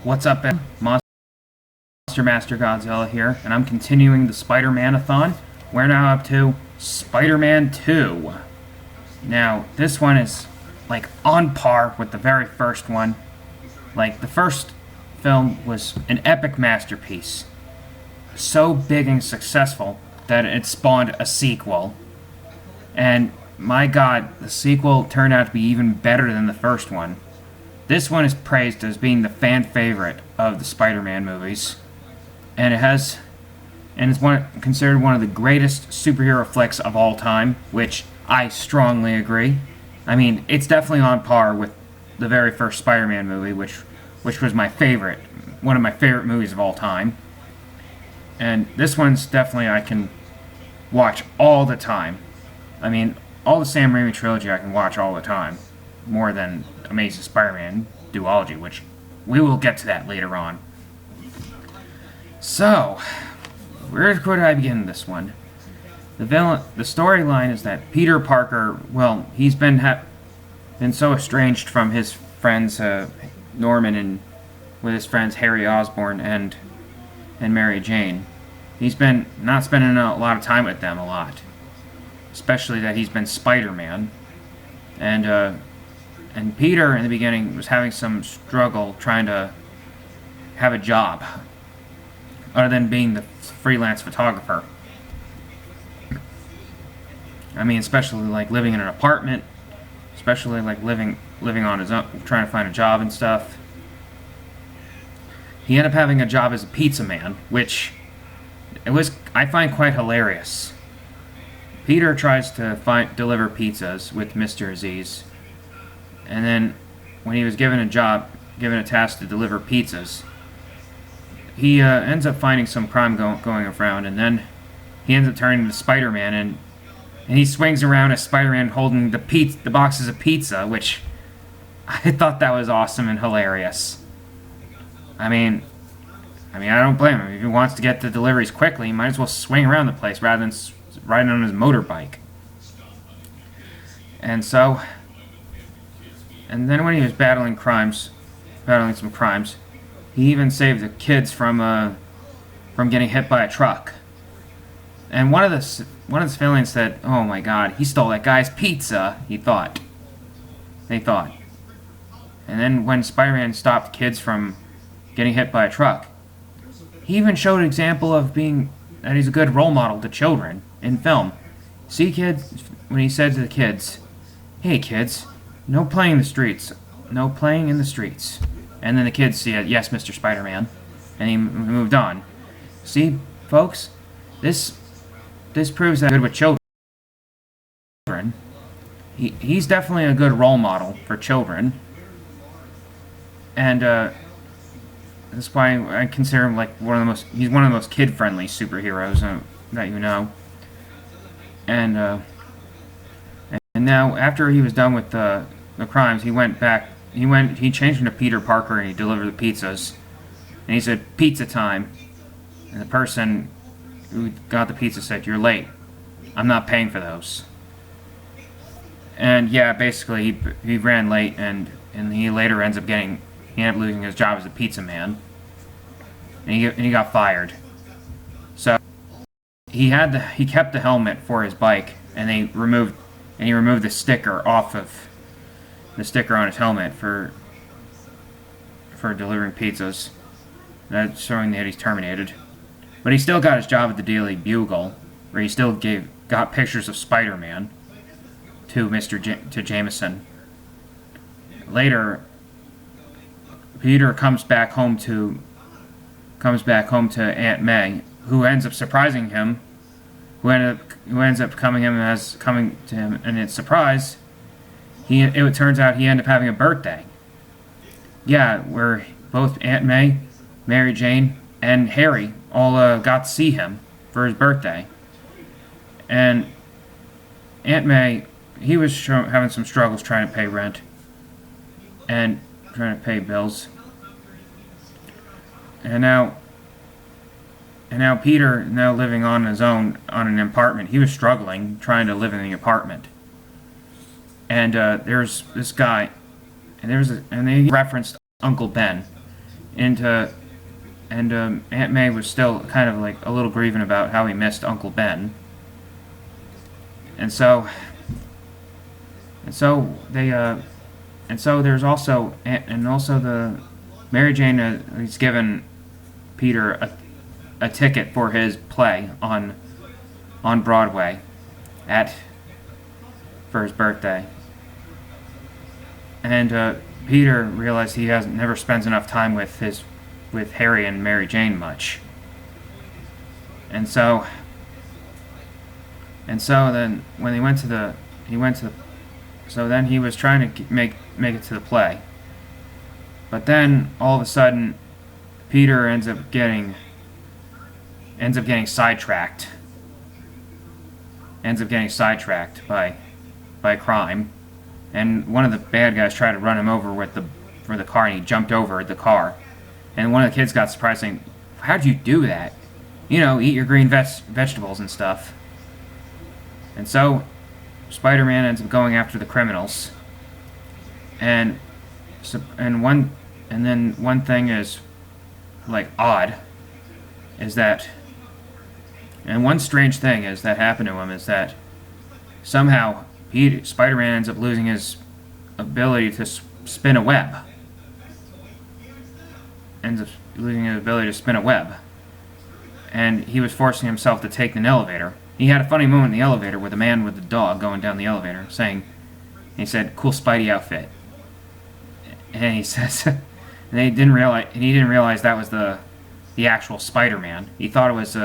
What's up, Monster Master Godzilla here, and I'm continuing the Spider-Man-A-Thon. We're now up to Spider-Man 2. Now, this one is, like, on par with the very first one. Like, the first film was an epic masterpiece. So big and successful that it spawned a sequel. And, my god, the sequel turned out to be even better than the first one. This one is praised as being the fan favorite of the Spider-Man movies, and it's considered one of the greatest superhero flicks of all time, which I strongly agree. I mean, it's definitely on par with the very first Spider-Man movie, which was my favorite, one of my favorite movies of all time. And this one's definitely I can watch all the time. I mean, all the Sam Raimi trilogy I can watch all the time, more than Amazing Spider-Man duology, which we will get to that later on. So, where could I begin this one? The storyline is that Peter Parker, well, he's been so estranged from his friends Norman and with his friends Harry Osborn and Mary Jane. He's been not spending a lot of time with them a lot, especially that he's been Spider-Man, and Peter, in the beginning, was having some struggle trying to have a job, other than being the freelance photographer. I mean, especially, like, living in an apartment, especially, like, living on his own, trying to find a job and stuff. He ended up having a job as a pizza man, which I find quite hilarious. Peter tries to deliver pizzas with Mr. Aziz, and then when he was given a task to deliver pizzas, he ends up finding some crime going around, and then he ends up turning into Spider-Man, and he swings around as Spider-Man holding the boxes of pizza, which I thought that was awesome and hilarious. I mean, I don't blame him. If he wants to get the deliveries quickly, he might as well swing around the place rather than riding on his motorbike. And then when he was battling some crimes, he even saved the kids from getting hit by a truck. And one of his civilians said, "Oh my God, he stole that guy's pizza." They thought. And then when Spider-Man stopped kids from getting hit by a truck, he even showed an example of that he's a good role model to children in film. See, kids, when he said to the kids, "Hey kids, no playing in the streets. No playing in the streets." And then the kids said, "Yes, Mr. Spider-Man." And he moved on. See, folks, this proves that good with children. He's definitely a good role model for children. And that's why I consider him like he's one of the most kid-friendly superheroes that you know. And now, after he was done with the crimes, he changed into Peter Parker and he delivered the pizzas. And he said, "Pizza time." And the person who got the pizza said, "You're late. I'm not paying for those." And yeah, basically he ran late and he later ended up losing his job as a pizza man. And he got fired. So he kept the helmet for his bike, and he removed the sticker on his helmet for delivering pizzas. That's showing that he's terminated. But he still got his job at the Daily Bugle, where he still got pictures of Spider-Man to Jameson. Later, Peter comes back home to Aunt May, who ends up surprising him, who ends up coming to him, and it's surprise. It turns out he ended up having a birthday. Yeah, where both Aunt May, Mary Jane, and Harry all got to see him for his birthday. And Aunt May, he was having some struggles trying to pay rent and trying to pay bills. And now Peter, living on his own on an apartment, he was struggling trying to live in the apartment. And there's this guy, and they referenced Uncle Ben. into and Aunt May was still kind of like a little grieving about how he missed Uncle Ben, and so they and so there's also and also the Mary Jane is given Peter a ticket for his play on Broadway at for his birthday, and Peter realized he hasn't never spends enough time with Harry and Mary Jane much, and so then when so then he was trying to make it to the play, but then all of a sudden Peter ends up getting sidetracked. Ends up getting sidetracked by crime, and one of the bad guys tried to run him over for the car, and he jumped over the car. And one of the kids got surprised, saying, "How'd you do that? You know, eat your green vegetables and stuff." And so Spider-Man ends up going after the criminals, and then one thing is like odd is that, and one strange thing is that happened to him is that somehow Spider-Man ends up losing his ability to spin a web. Ends up losing his ability to spin a web, and he was forcing himself to take an elevator. He had a funny moment in the elevator with a man with a dog going down the elevator, he said, "Cool Spidey outfit," and he says, and he didn't realize that was the actual Spider-Man. He thought it was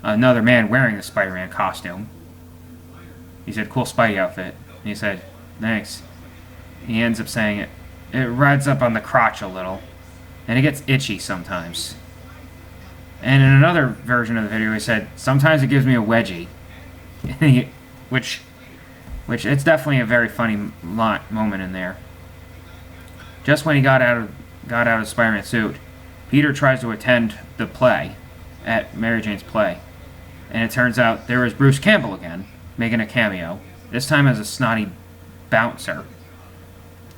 another man wearing the Spider-Man costume. He said, "Cool Spidey outfit," and he said, "Thanks." He ends up saying it rides up on the crotch a little, and it gets itchy sometimes. And in another version of the video, he said, "Sometimes it gives me a wedgie," which it's definitely a very funny moment in there. Just when he got out of Spider-Man's suit, Peter tries to attend the play at Mary Jane's play, and it turns out there was Bruce Campbell again, making a cameo, this time as a snotty bouncer,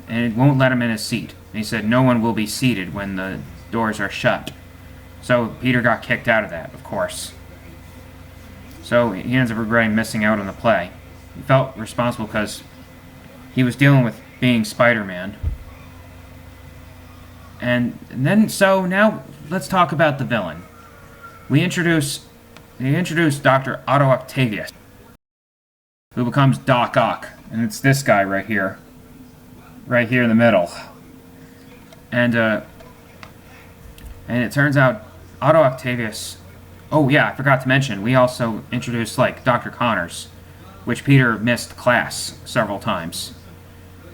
and it won't let him in his seat. And he said no one will be seated when the doors are shut. So Peter got kicked out of that, of course. So he ends up regretting missing out on the play. He felt responsible because he was dealing with being Spider-Man. And then, so now let's talk about the villain. They introduce Dr. Otto Octavius, who becomes Doc Ock, and it's this guy right here in the middle. And it turns out Otto Octavius. Oh yeah, I forgot to mention, we also introduced like Dr. Connors, which Peter missed class several times.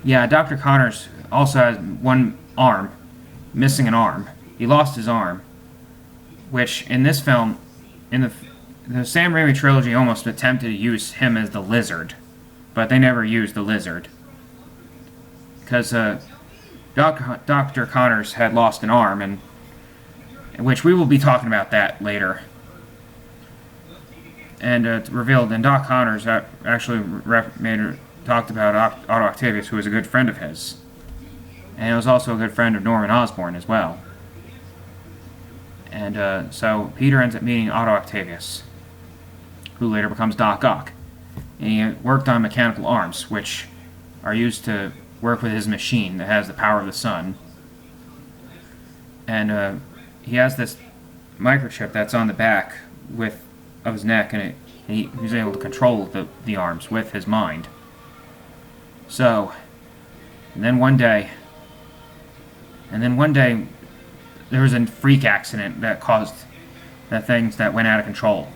Yeah, Dr. Connors also has one arm, missing an arm. He lost his arm, which in this film, in the Sam Raimi trilogy, almost attempted to use him as the Lizard, but they never used the Lizard because Dr. Connors had lost an arm, and which we will be talking about that later. And it's revealed, and Doc Connors actually talked about Otto Octavius, who was a good friend of his, and he was also a good friend of Norman Osborn as well. And so Peter ends up meeting Otto Octavius, who later becomes Doc Ock. And he worked on mechanical arms, which are used to work with his machine that has the power of the sun. And he has this microchip that's on the back of his neck, and he was able to control the arms with his mind. So, and then one day, there was a freak accident that caused things that went out of control.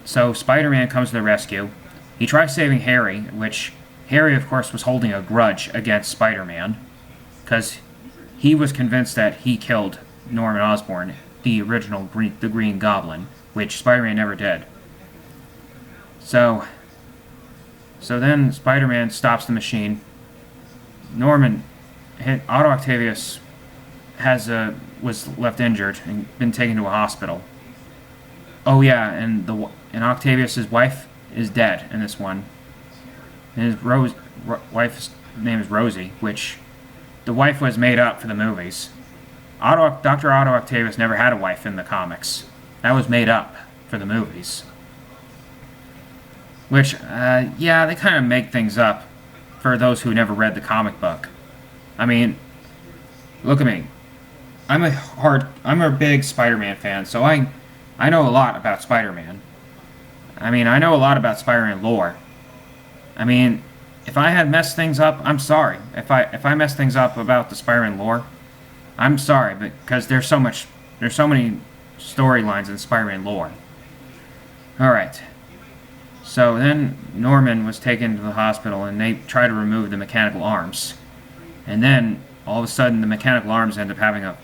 So Spider-Man comes to the rescue. He tries saving Harry, which Harry, of course, was holding a grudge against Spider-Man, because he was convinced that he killed Norman Osborn, the original the Green Goblin, which Spider-Man never did. So then Spider-Man stops the machine. Otto Octavius was left injured and been taken to a hospital. Oh yeah, and Octavius's wife is dead in this one. And his wife's name is Rosie, which the wife was made up for the movies. Dr. Otto Octavius never had a wife in the comics. That was made up for the movies. Which, yeah, they kind of make things up for those who never read the comic book. I mean, look at me. I'm a big Spider-Man fan, so I know a lot about Spider-Man. I mean, I know a lot about Spider-Man lore. I mean, if I had messed things up, I'm sorry. If I messed things up about the Spider-Man lore, I'm sorry, because there's so many storylines in Spider-Man lore. Alright. So then Norman was taken to the hospital and they try to remove the mechanical arms. And then all of a sudden the mechanical arms end up having a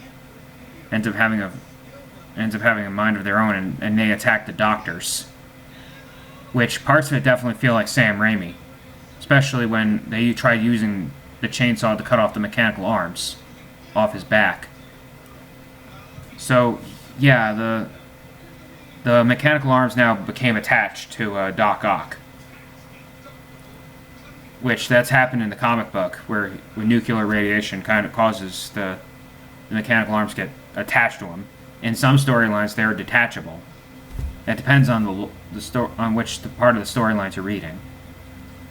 mind of their own, and they attack the doctors. Which parts of it definitely feel like Sam Raimi. Especially when they tried using the chainsaw to cut off the mechanical arms off his back. So, yeah, the mechanical arms now became attached to Doc Ock. Which, that's happened in the comic book, where nuclear radiation kind of causes the mechanical arms get attached to him. In some storylines, they're detachable. That depends on on which part of the storylines you're reading.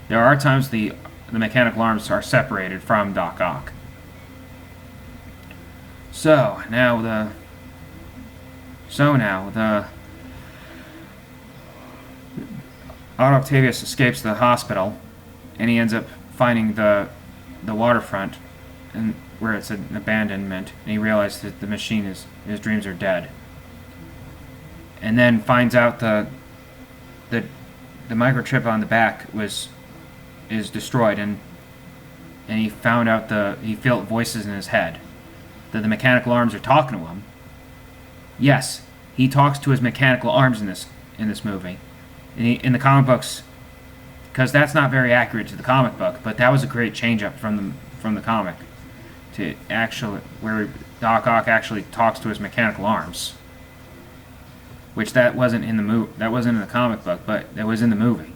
There are times the mechanical arms are separated from Doc Ock. So now Otto Octavius escapes the hospital, and he ends up finding the waterfront, and where it's an abandonment, and he realizes that the machine his dreams are dead. And then finds out the microchip on the back is destroyed, and he found out he felt voices in his head, that the mechanical arms are talking to him. Yes, he talks to his mechanical arms in this movie. In the comic books, because that's not very accurate to the comic book, but that was a great change up from the comic to actually where Doc Ock actually talks to his mechanical arms, which that wasn't in the comic book, but it was in the movie.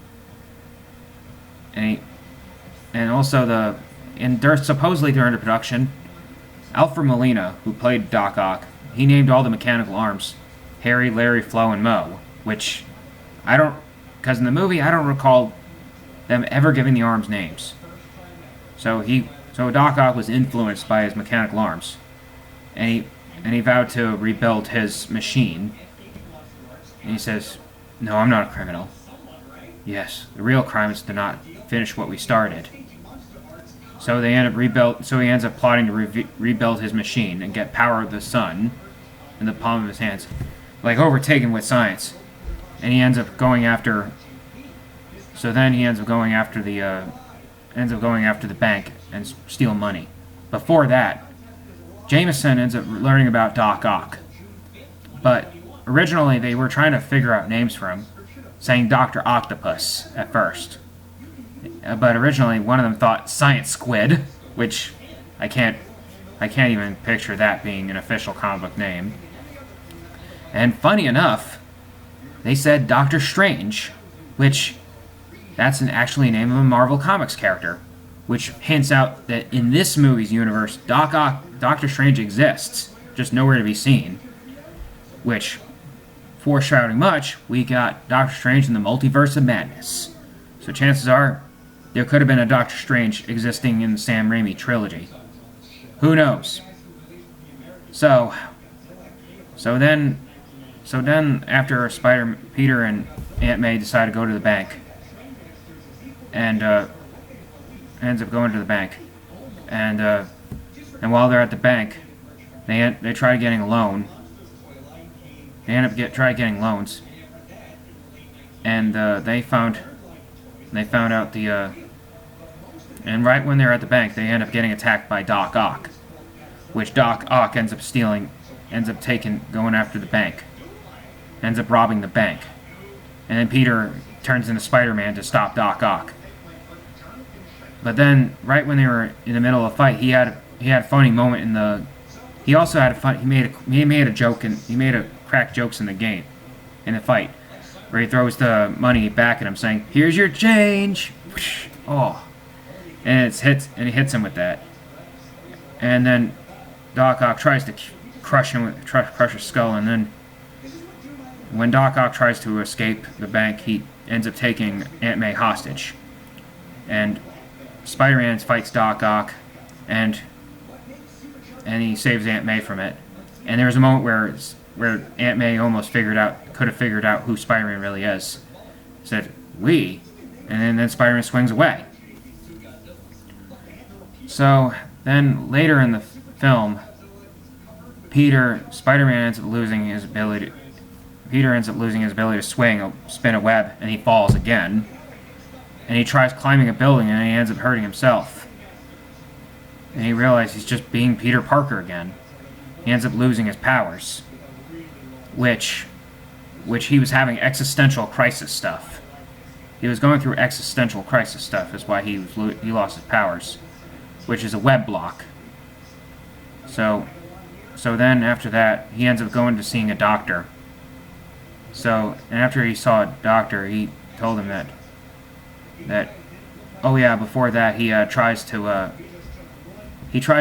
And supposedly during the production, Alfred Molina, who played Doc Ock, he named all the mechanical arms Harry, Larry, Flo, and Mo, which because in the movie I don't recall them ever giving the arms names. So Doc Ock was influenced by his mechanical arms, and he vowed to rebuild his machine. And he says, "No, I'm not a criminal. Yes, the real crime is to not finish what we started." So he ends up plotting to rebuild his machine and get power of the sun in the palm of his hands, like overtaken with science. And he ends up going after. So then he ends up going after the bank and steal money. Before that, Jameson ends up learning about Doc Ock, but originally they were trying to figure out names for him, saying Dr. Octopus at first. But originally one of them thought Science Squid, which I can't even picture that being an official comic book name. And funny enough, they said Doctor Strange, which that's actually a name of a Marvel Comics character, which hints out that in this movie's universe, Doctor Strange exists, just nowhere to be seen. Which, foreshadowing much, we got Doctor Strange in the Multiverse of Madness. So chances are, there could have been a Doctor Strange existing in the Sam Raimi trilogy. Who knows? So then after Peter and Aunt May decide to go to the bank, and ends up going to the bank, and while they're at the bank, they try getting a loan. They end up try getting loans, and they found out and right when they're at the bank, they end up getting attacked by Doc Ock, which Doc Ock ends up going after the bank, ends up robbing the bank, and then Peter turns into Spider-Man to stop Doc Ock. But then, right when they were in the middle of a fight, he had a funny moment he also had he made a crack jokes in the fight, where he throws the money back at him, saying, "Here's your change." Oh, and he hits him with that, and then Doc Ock tries to crush his skull, and then when Doc Ock tries to escape the bank, he ends up taking Aunt May hostage. And Spider-Man fights Doc Ock, and he saves Aunt May from it. And there's a moment where Aunt May almost could have figured out who Spider-Man really is. Said, "We," and then Spider-Man swings away. So then later in the film, Spider-Man ends up losing his ability. Peter ends up losing his ability to spin a web, and he falls again. And he tries climbing a building, and he ends up hurting himself. And he realizes he's just being Peter Parker again. He ends up losing his powers, which he was having existential crisis stuff. He was going through existential crisis stuff, is why he lost his powers, which is a web block. So then after that, he ends up going to seeing a doctor. And after he saw a doctor, he told him that oh yeah, before that he tries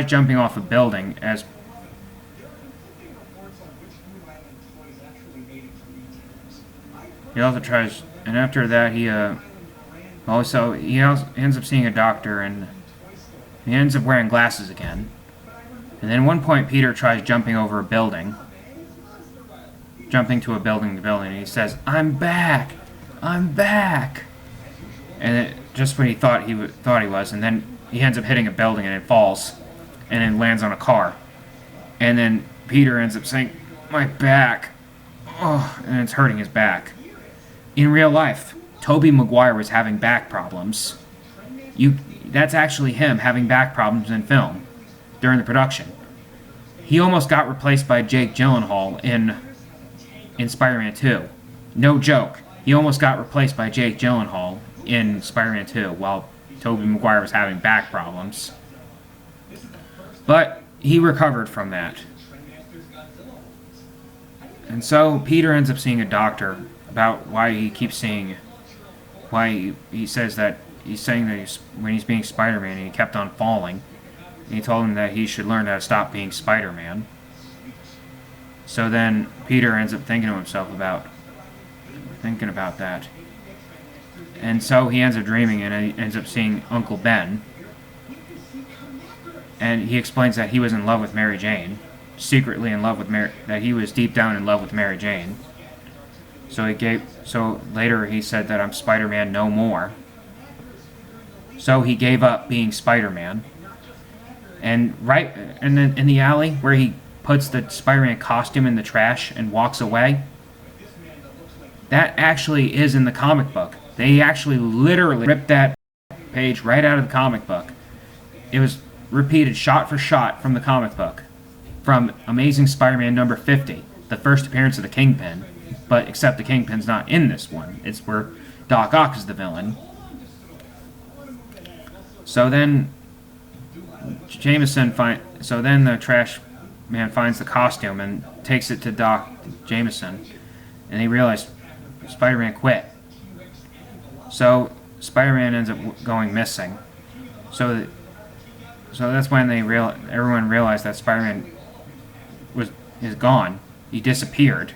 jumping off a building as he also tries, and after that he also ends up seeing a doctor, and he ends up wearing glasses again. And then at one point Peter tries jumping over a building. Jumping to a building, and he says, "I'm back! I'm back!" And just when he thought he was, and then he ends up hitting a building, and it falls, and then lands on a car. And then Peter ends up saying, "My back!" Oh, and it's hurting his back. In real life, Tobey Maguire was having back problems. That's actually him having back problems in film during the production. He almost got replaced by Jake Gyllenhaal in Spider-Man 2. No joke. He almost got replaced by Jake Gyllenhaal in Spider-Man 2 while Tobey Maguire was having back problems. But he recovered from that. And so Peter ends up seeing a doctor about why he says that when he's being Spider-Man, he kept on falling. And he told him that he should learn how to stop being Spider-Man. So then Peter ends up thinking to himself about that. And so he ends up dreaming, and he ends up seeing Uncle Ben. And he explains that he was in love with Mary Jane, secretly in love with that he was deep down in love with Mary Jane. So later he said that I'm Spider-Man no more. So he gave up being Spider-Man. And then in the alley where he puts the Spider-Man costume in the trash and walks away, that actually is in the comic book. They actually literally ripped that page right out of the comic book. It was repeated shot for shot from the comic book, from Amazing Spider-Man number 50, the first appearance of the Kingpin, but except the Kingpin's not in this one. It's where Doc Ock is the villain. So then the trash man finds the costume and takes it to Doc Jameson, and they realize Spider-Man quit. So Spider-Man ends up going missing. So that's when everyone realized that Spider-Man is gone. He disappeared.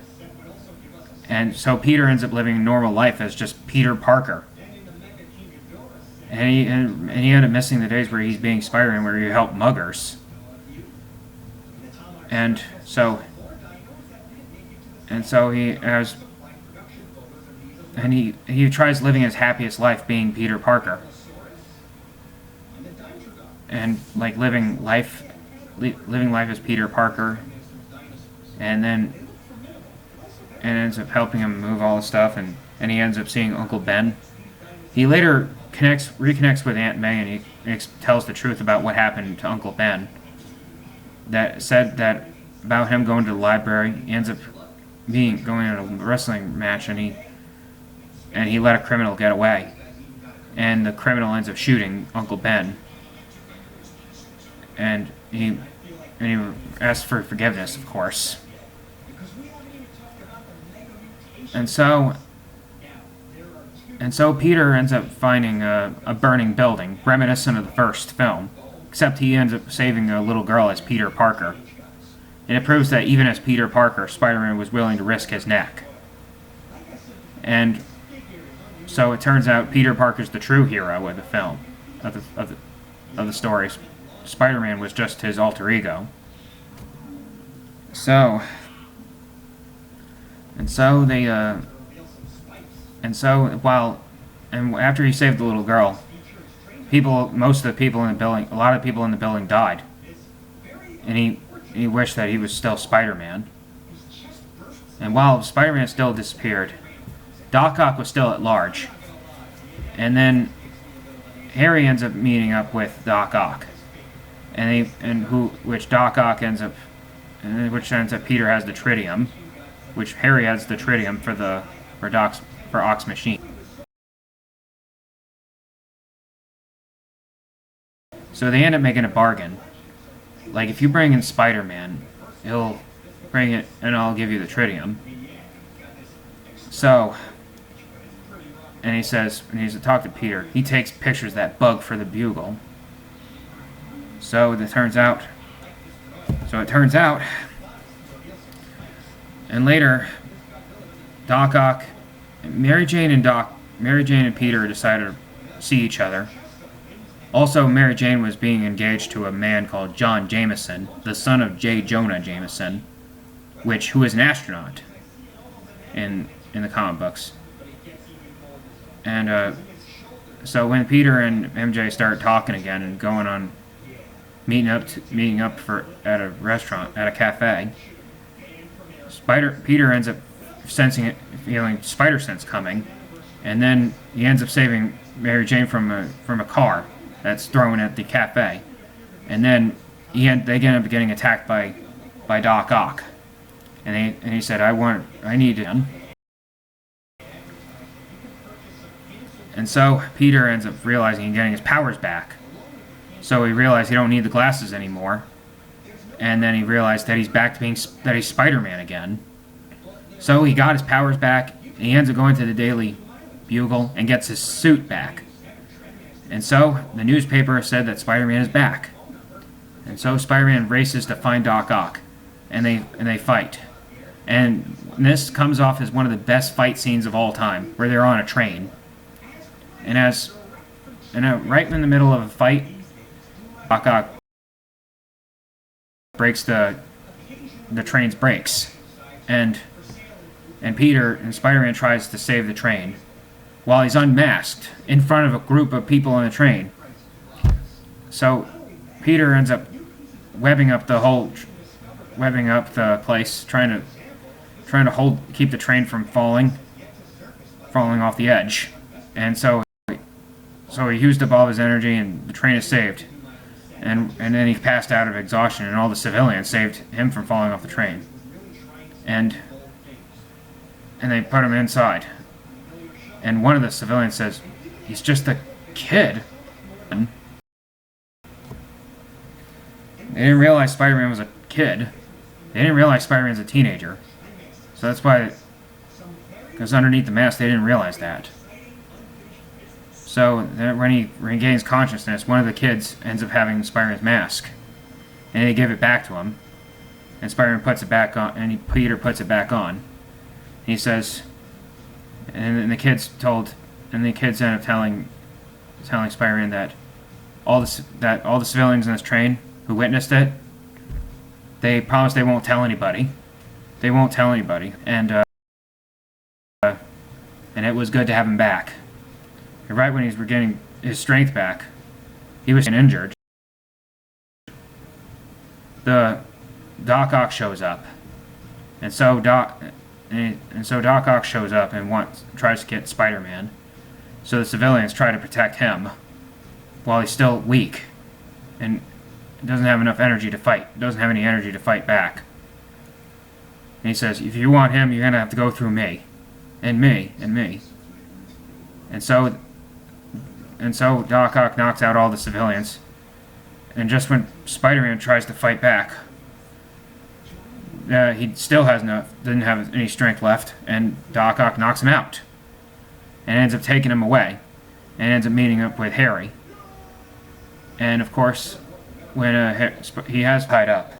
And so Peter ends up living a normal life as just Peter Parker. And he ended up missing the days where he's being Spider-Man, where he helped muggers. And so he tries living his happiest life being Peter Parker. And like living life as Peter Parker, and ends up helping him move all the stuff, and he ends up seeing Uncle Ben. He later reconnects with Aunt May, and he tells the truth about what happened to Uncle Ben. That said that about him going to the library. He ends up going in a wrestling match, and he let a criminal get away, and the criminal ends up shooting Uncle Ben. And he asks for forgiveness, of course. And so Peter ends up finding a burning building, reminiscent of the first film, except he ends up saving a little girl as Peter Parker. And it proves that even as Peter Parker, Spider-Man was willing to risk his neck. And so it turns out Peter Parker's the true hero of the film, of the stories. Spider-Man was just his alter ego. So, and after he saved the little girl, most of the people in the building, a lot of people in the building died. And he wished that he was still Spider-Man. And while Spider-Man still disappeared, Doc Ock was still at large. And then Harry ends up meeting up with Doc Ock. Which Doc Ock ends up Peter has the tritium, which Harry has the tritium for Ock's machine. So they end up making a bargain. Like, if you bring in Spider-Man, he'll bring it and I'll give you the tritium. So, and he needs to talk to Peter. He takes pictures of that bug for the Bugle. So it turns out, and later, Doc Ock, Mary Jane and Peter decided to see each other. Also, Mary Jane was being engaged to a man called John Jameson, the son of J. Jonah Jameson, who was an astronaut in the comic books. And so when Peter and MJ start talking again and going on meeting up at a restaurant, at a cafe, Peter ends up feeling spider sense coming, and then he ends up saving Mary Jane from a car that's thrown at the cafe, and then they end up getting attacked by Doc Ock, and he said, I need him. And so Peter ends up realizing and getting his powers back. So he realized he don't need the glasses anymore, and then he realized that he's Spider-Man again. So he got his powers back, and he ends up going to the Daily Bugle and gets his suit back. And so the newspaper said that Spider-Man is back. And so Spider-Man races to find Doc Ock, and they fight. And this comes off as one of the best fight scenes of all time, where they're on a train. And right in the middle of a fight, Doc Ock breaks the train's brakes, and Peter and Spider-Man tries to save the train while he's unmasked in front of a group of people on the train. So Peter ends up webbing up the place, trying to keep the train from falling off the edge. And so he used up all of his energy, and the train is saved. And then he passed out of exhaustion, and all the civilians saved him from falling off the train. And they put him inside. And one of the civilians says, "He's just a kid." They didn't realize Spider-Man was a kid. They didn't realize Spider-Man's a teenager. So that's why, because underneath the mask, they didn't realize that. So when he regains consciousness, one of the kids ends up having Spider-Man's mask, and they give it back to him. And Spider-Man puts it back on, and Peter puts it back on. He says, and the kids end up telling Spider-Man that all the civilians in this train who witnessed it, they promise they won't tell anybody. They won't tell anybody, and it was good to have him back. And right when he's getting his strength back, he was injured. The Doc Ock shows up, and so Doc Ock shows up and tries to get Spider-Man. So the civilians try to protect him while he's still weak and doesn't have enough energy to fight. Doesn't have any energy to fight back. And he says, "If you want him, you're gonna have to go through me, and me, and me." And so Doc Ock knocks out all the civilians, and just when Spider-Man tries to fight back, he still doesn't have any strength left, and Doc Ock knocks him out, and ends up taking him away, and ends up meeting up with Harry. And of course, when he has tied up,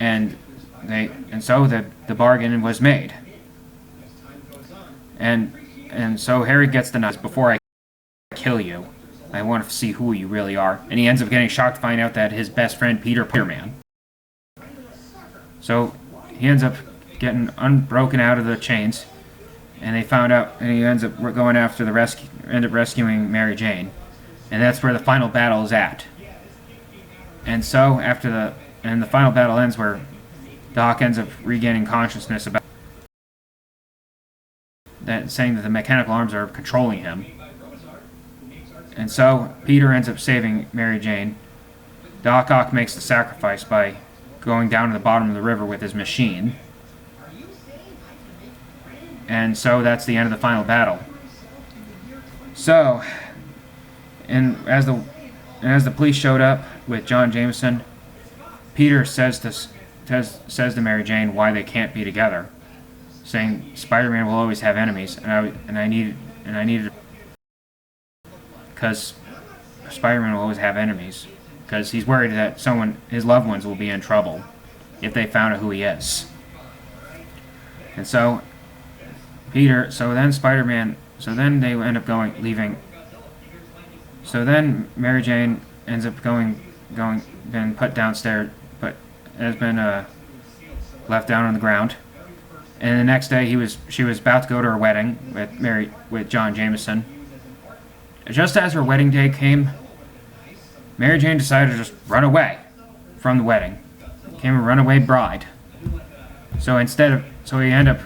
and so the bargain was made. And so Harry gets the nuts. Before I kill you, I want to see who you really are. And he ends up getting shocked to find out that his best friend Peter-Man. So he ends up getting unbroken out of the chains, and they found out, and he ends up going after rescuing Mary Jane, and that's where the final battle is at. And so the final battle ends where Doc ends up regaining consciousness about that, saying that the mechanical arms are controlling him. And so Peter ends up saving Mary Jane. Doc Ock makes the sacrifice by going down to the bottom of the river with his machine. And so that's the end of the final battle. So, and as the police showed up with John Jameson, Peter says to Mary Jane why they can't be together, saying Spider-Man will always have enemies, and I needed because Spider-Man will always have enemies, because he's worried that his loved ones will be in trouble if they found out who he is. And so then they end up leaving. So then Mary Jane ends up been put downstairs, but has been left down on the ground. And the next day she was about to go to her wedding with John Jameson. Just as her wedding day came, Mary Jane decided to just run away from the wedding. Became a runaway bride. So he ended up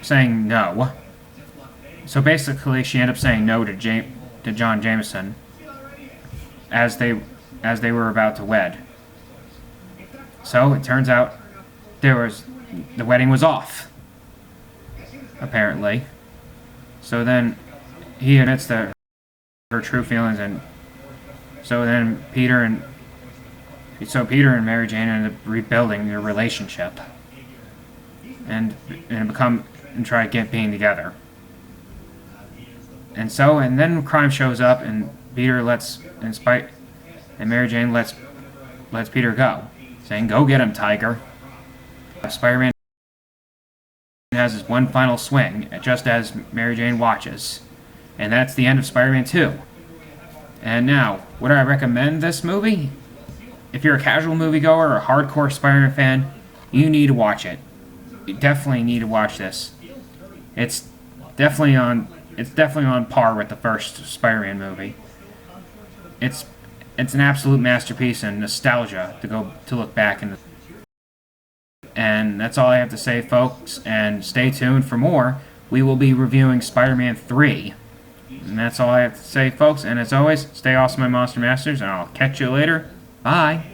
saying no. So basically, she ended up saying no to John Jameson as they were about to wed. So it turns out the wedding was off, apparently. So then he admits that her true feelings, and so then Peter and Mary Jane ended up rebuilding their relationship and try to being together. And then crime shows up, and Mary Jane lets Peter go, saying, "Go get him, Tiger." Spider-Man has his one final swing, just as Mary Jane watches. And that's the end of Spider-Man 2. And now, would I recommend this movie? If you're a casual moviegoer or a hardcore Spider-Man fan, you need to watch it. You definitely need to watch this. It's definitely on par with the first Spider-Man movie. It's an absolute masterpiece and nostalgia to look back and. And that's all I have to say, folks. And stay tuned for more. We will be reviewing Spider-Man 3. And that's all I have to say, folks. And as always, stay awesome, my Monster Masters, and I'll catch you later. Bye.